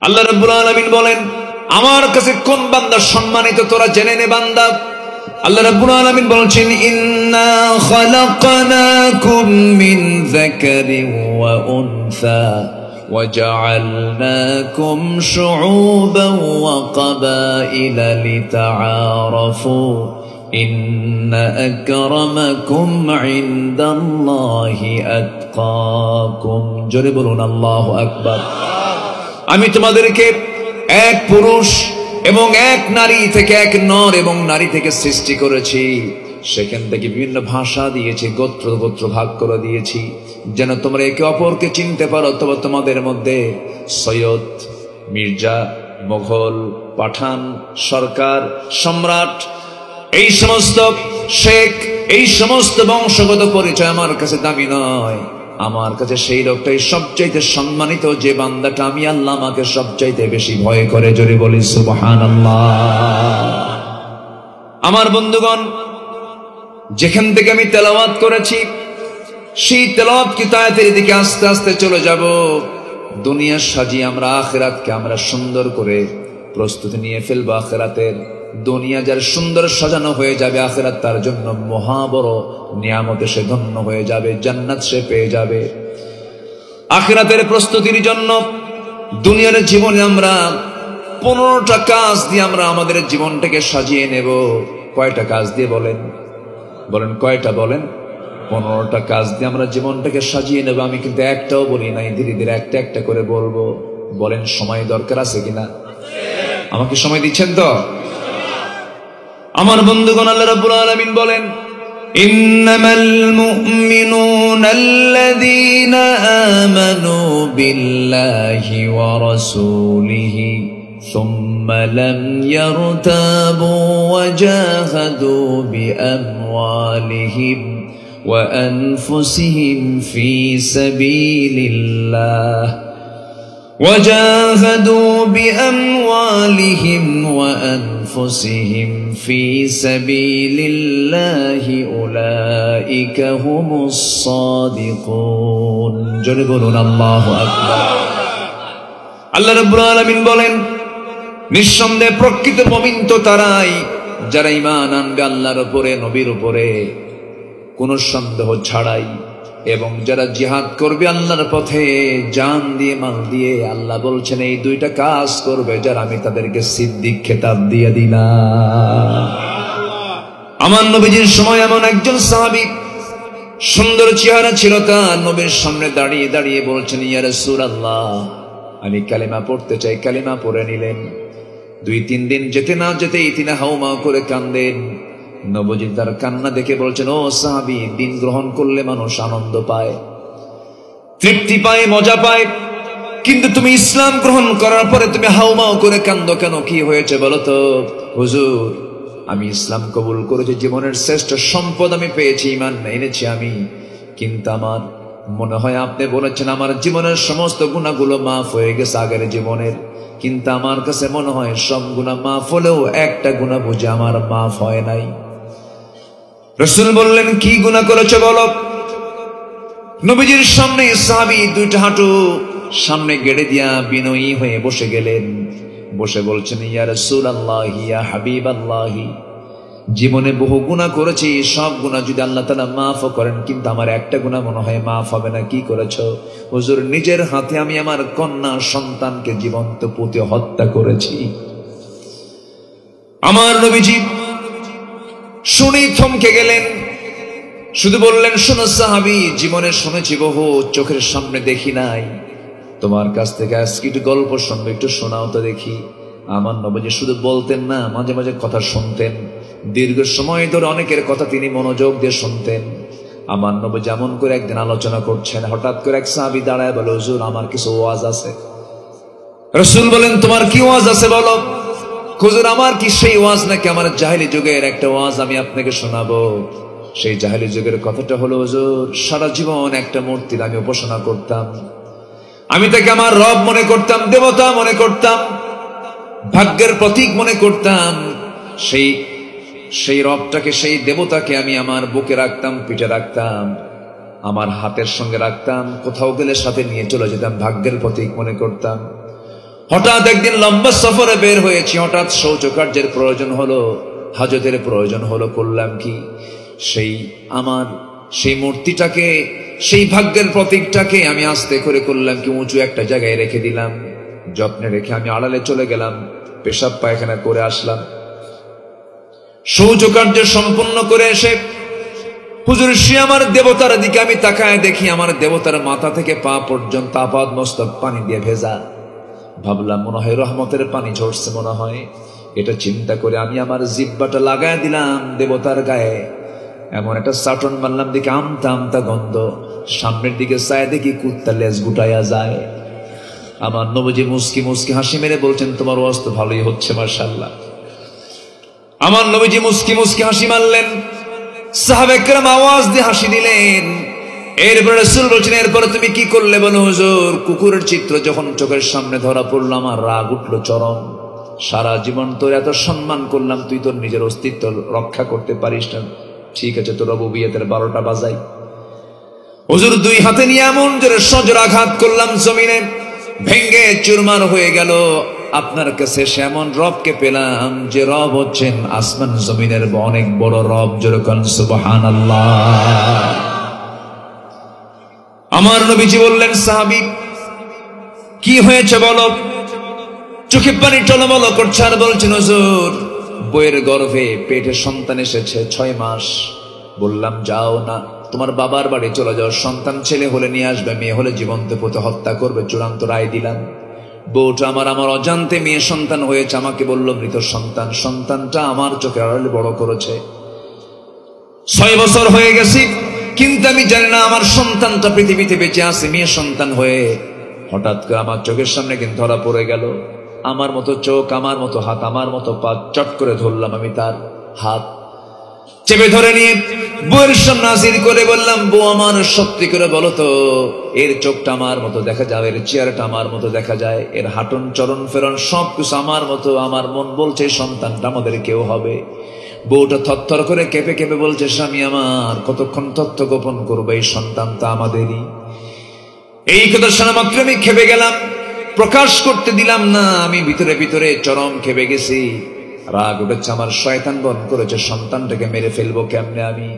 আল্লাহ রাব্বুল আলামিন বলেন, আমার কাছে কোন বান্দা সম্মানিত তোরা জেনে নে বান্দা। আল্লাহ রাব্বুল আলামিন বলছেন, ইন্না খালাকনাকুম মিন যাকারিন ওয়া উনসা وجعلناكم شعوبا وقبائل لتعارفوا إن أكرمكم عند الله أتقاكم জোরে বলুন আল্লাহু আকবার। আমি তোমাদেরকে এক পুরুষ এবং এক নারী থেকে, এক নর এবং নারী থেকে সৃষ্টি করেছি। সেখান থেকে বিভিন্ন ভাষা দিয়েছি, গোত্র গোত্র ভাগ করে দিয়েছি, যেন তোমরা একে অপরকে চিনতে পারো। অথবা তোমাদের মধ্যে সৈয়দ, মির্জা, মোগল, পাঠান, সরকার, সম্রাট, এই সমস্ত শেখ, এই সমস্ত বংশগত পরিচয় আমার কাছে দামি নয়। আমার কাছে সেই লোকটাই সবচাইতে সম্মানিত, যে বান্দাটা আমি আল্লাহ আমাকে সবচাইতে বেশি ভয় করে। জোরে বলি সুবহানাল্লাহ। আমার বন্ধুগণ, যেখান থেকে আমি তেলাওয়াত করেছি সেই তেলাওয়াত কিতাবের দিকে আস্তে আস্তে চলে যাব। দুনিয়া সাজিয়ে আমরা আখিরাতকে আমরা সুন্দর করে প্রস্তুতি নিয়ে ফেলবো। আখিরাতের দুনিয়া যার সুন্দর সাজানো হয়ে যাবে, আখিরাত তার জন্য মহা বড় নিয়ামতে সে ধন্য হয়ে যাবে, জান্নাত সে পেয়ে যাবে। আখিরাতের প্রস্তুতির জন্য দুনিয়ার জীবনে আমরা 15টা কাজ দিয়ে আমরা আমাদের জীবনটাকে সাজিয়ে নেব। কয়টা কাজ দিয়ে বলেন? বলেন কয়টা? বলেন 15টা কাজ দিয়ে আমরা জীবনটাকে সাজিয়ে নেব। আমি কিন্তু একটাও বলি নাই, ধীরে ধীরে একটা একটা করে বলবো। বলেন সময় দরকার আছে কিনা? আমাকে সময় দিচ্ছেন তো? আমার বন্ধুগণ, আল্লাহ রাব্বুল আলামিন বলেন, ইন্নামাল মুমিনুনা আল্লাযীনা আমানু বিল্লাহি ওয়া রাসূলিহি সুম্মা লাম ইয়ারতাবু ওয়া জাহাদু বিআমওয়ালিহিম ওয়া আনফুসিহিম ফি সাবিলিল্লাহ وجاهدوا بأموالهم وأنفسهم في سبيل الله أولئك هم الصادقون জোরে বলুন আল্লাহু আকবার। আল্লাহ রাব্বুল আলামিন বলেন, নিঃসন্দেহে প্রকৃত মুমিন তো তারাই যারা ঈমান আনবে আল্লাহর উপরে, নবীর উপরে, কোনো সন্দেহ ছাড়াই, এবং যারা জিহাদ করবে আল্লাহর পথে জান দিয়ে, মাল দিয়ে। আল্লাহ বলছেন এই দুইটা কাজ করবে যারা, আমি তাদেরকে সিদ্দিক খেতাব দিয়ে দিলাম। আমার নবীজির সময় এমন একজন সাহাবী, সুন্দর চেহারা ছিল তার, নবীর সামনে দাঁড়িয়ে দাঁড়িয়ে বলছেন, ইয়া রাসূলুল্লাহ আমি কালিমা পড়তে চাই। কালিমা পড়ে নিলেন। 2-3 দিন যেতে না যেতেই তিনি হাউমাউ করে কান্দেন। নবীজি তার কান্না দেখে বলছেন, ও সাহাবী, দিন গ্রহণ করলে মানুষ আনন্দ পায়, তৃপ্তি পায়, মজা পায়, কিন্তু তুমি ইসলাম গ্রহণ করার পরে তুমি হাউমাউ করে কান্দো কেন? কি হয়েছে বলো তো? হুজুর, আমি ইসলাম কবুল করেছি, জীবনের শ্রেষ্ঠ সম্পদ আমি পেয়েছি, ঈমান এনেছি আমি, কিন্তু আমার মনে হয় আপনি বলেছেন আমার জীবনের সমস্ত গুনাহগুলো মাফ হয়ে গেছে আগের জীবনের, কিন্তু আমার কাছে মনে হয় সব গুনাহ মাফ হলেও একটা গুনাহ বুঝে আমার মাফ হয় নাই। রাসূল বললেন, কি গুনাহ করেছো বলো? নবীজির সামনে সাহাবী 2টা হাঁটু সামনে গেড়ে দিয়া বিনয়ী হয়ে বসে গেলেন। বসে বলছেন, ইয়া রাসূলুল্লাহ, ইয়া হাবিবাল্লাহ, জীবনে বহু গুনাহ করেছি, সব গুনাহ যদি আল্লাহ তাআলা মাফ করেন, কিন্তু আমার একটা গুনাহ মনে হয় মাফ হবে না। কি করেছো? হুজুর, নিজের হাতে আমি আমার কন্যা সন্তানকে জীবন্ত পুঁতে হত্যা করেছি। আমার নবীজি শুনেই থমকে গেলেন, শুধু বললেন, শোনো সাহাবী, জীবনে শুনেছি বহু, চোখের সামনে দেখি নাই, তোমার কাছ থেকে আজকে একটু গল্প শুনবো, একটু শোনাও তো দেখি। আমার নবীজি শুধু বলতেন না, মাঝে মাঝে কথা শুনতেন। দীর্ঘ সময় ধরে অনেকের কথা তিনি মনোযোগ দিয়ে শুনতেন। আমার নবী যেমন করে একদিন আলোচনা করছেন, হঠাৎ করে এক সাহাবী দাঁড়ায় বলে, হুজুর আমার কিছু ওয়াজ আছে। রাসূল বলেন, তোমার কি ওয়াজ আছে বলো? হুজুর, আমার কি সেই ওয়াজ নাকি আমার জাহেলি যুগের একটা ওয়াজ আমি আপনাকে শোনাবো। সেই জাহেলি যুগের কথাটা হলো, হুজুর সারা জীবন একটা মূর্তির আমি উপাসনা করতাম, আমি তাকে আমার রব মনে করতাম, দেবতা মনে করতাম, ভাগ্যের প্রতীক মনে করতাম। সেই রবটাকে, সেই দেবতাকে আমি আমার বুকে রাখতাম, পিঠে রাখতাম, আমার হাতের সঙ্গে রাখতাম, কোথাও গেলে সাথে নিয়ে চলে যেতাম, ভাগ্যের প্রতীক মনে করতাম। হঠাৎ একদিন লম্বা সফরে বের হয়েছি, হঠাৎ শৌচকার্যের প্রয়োজন হলো, হাজতের প্রয়োজন হলো। করলাম কি, সেই মূর্তিটাকে, সেই ভাগ্যের প্রতীকটাকে আমি আস্তে করে করলাম কি, উঁচু একটা জায়গায় রেখে দিলাম। যত্নে রেখে আমি আড়ালে চলে গেলাম, পেশাব পায়খানা করে আসলাম। শৌচকার্য সম্পন্ন করে এসে হুজুর সে আমার দেবতার দিকে আমি তাকায় দেখি আমার দেবতার মাথা থেকে পা পর্যন্ত আপাদ মস্তক পানি দিয়ে ভেজা। ভাবলাম মনে হয় রহমতের পানি ঝরছে মনে হয়। এটা চিন্তা করে আমি আমার জিহ্বাটা লাগায় দিলাম দেবতার গায়ে, এমন একটা চাটন মারলাম, দেখি আমতা আমতা গন্ধ। সামনের দিকে চায় দেখি কুত্তা লেজ গুটাইয়া যায়। আমার নবীজি মুস্কি মুস্কি হাসি মেরে বলছেন, তোমার ওয়াজ তো ভালোই হচ্ছে মাশাআল্লাহ। আমার নবীজি মুস্কি মুস্কি হাসি মারলেন, সাহাবায়ে কেরাম আওয়াজ দিয়ে হাসি দিলেন। এরপরে রাসূল বলছেন, এরপরে তুমি কি করলে বলো হুজুর? কুকুরের চিত্র যখন চোখের সামনে ধরা পড়লো আমার রাগ উঠলো চরম। সারা জীবন তোর এত সম্মান করলাম, তুই তোর নিজের অস্তিত্ব রক্ষা করতে পারিস না, ঠিক আছে তোর রুবুবিয়তের 12টা বাজাই। হুজুর দুই হাতে নিয়ে এমন জোরে সজোর আঘাত করলাম, জমিনে ভেঙ্গে চুরমার হয়ে গেল। আপনার কাছে এমন রবকে পেলাম যে রব হচ্ছেন আসমান জমিনের অনেক বড় রব। যেরকম সুবহানাল্লাহ। আমার নবীজি বললেন, সাহাবী কি হয়েছে বলো? চোখে পানি টলমল করছে আর বলছেন, হুজুর বইয়ের গর্ভে পেটে সন্তান এসেছে 6 মাস। বললাম যাও না, তোমার বাবার বাড়ি চলে যাও, সন্তান ছেলে হলে নিয়ে আসবে, মেয়ে হলে জীবন্ত পুঁতে হত্যা করবে, চূড়ান্ত রায় দিলাম। বউটা আমার অজান্তে মেয়ে সন্তান হয়েছে, আমাকে বলল মৃত সন্তান। সন্তানটা আমার চোখে আড়ালে বড় করেছে। 6 বছর হয়ে গেছে, কিন্তু আমি জানি না আমার সন্তানটা পৃথিবীতে বেঁচে আছে মেয়ে সন্তান হয়ে। হঠাৎ করে আমার চোখের সামনে কিন্তু ধরা পড়ে গেল। আমার মতো চোখ, আমার মতো হাত, আমার মতো পা, চট করে ধরলাম আমি তার হাত, চেপে ধরে নিয়ে বউয়ের সামনে হাজির করে বললাম, বউ আমার সত্যি করে বলো তো, এর চোখটা আমার মতো দেখা যায়, এর চেহারাটা আমার মতো দেখা যায়, এর হাঁটন চরণ ফেরন সবকিছু আমার মতো। আমার মন বলছে সন্তানটা আমাদের কেউ হবে। বউটা থরথর করে কেঁপে কেঁপে বলছে, স্বামী আমার কতক্ষণ তথ্য গোপন করবো, এই সন্তানটা আমাদেরই। এই কথা শোনা মাত্র আমি খেপে গেলাম, প্রকাশ করতে দিলাম না। আমি ভিতরে ভিতরে চরম খেপে গেছি, রাগ উঠেছে আমার, শয়তান বন করেছে, সন্তানটাকে মেরে ফেলবো কেমনে আমি।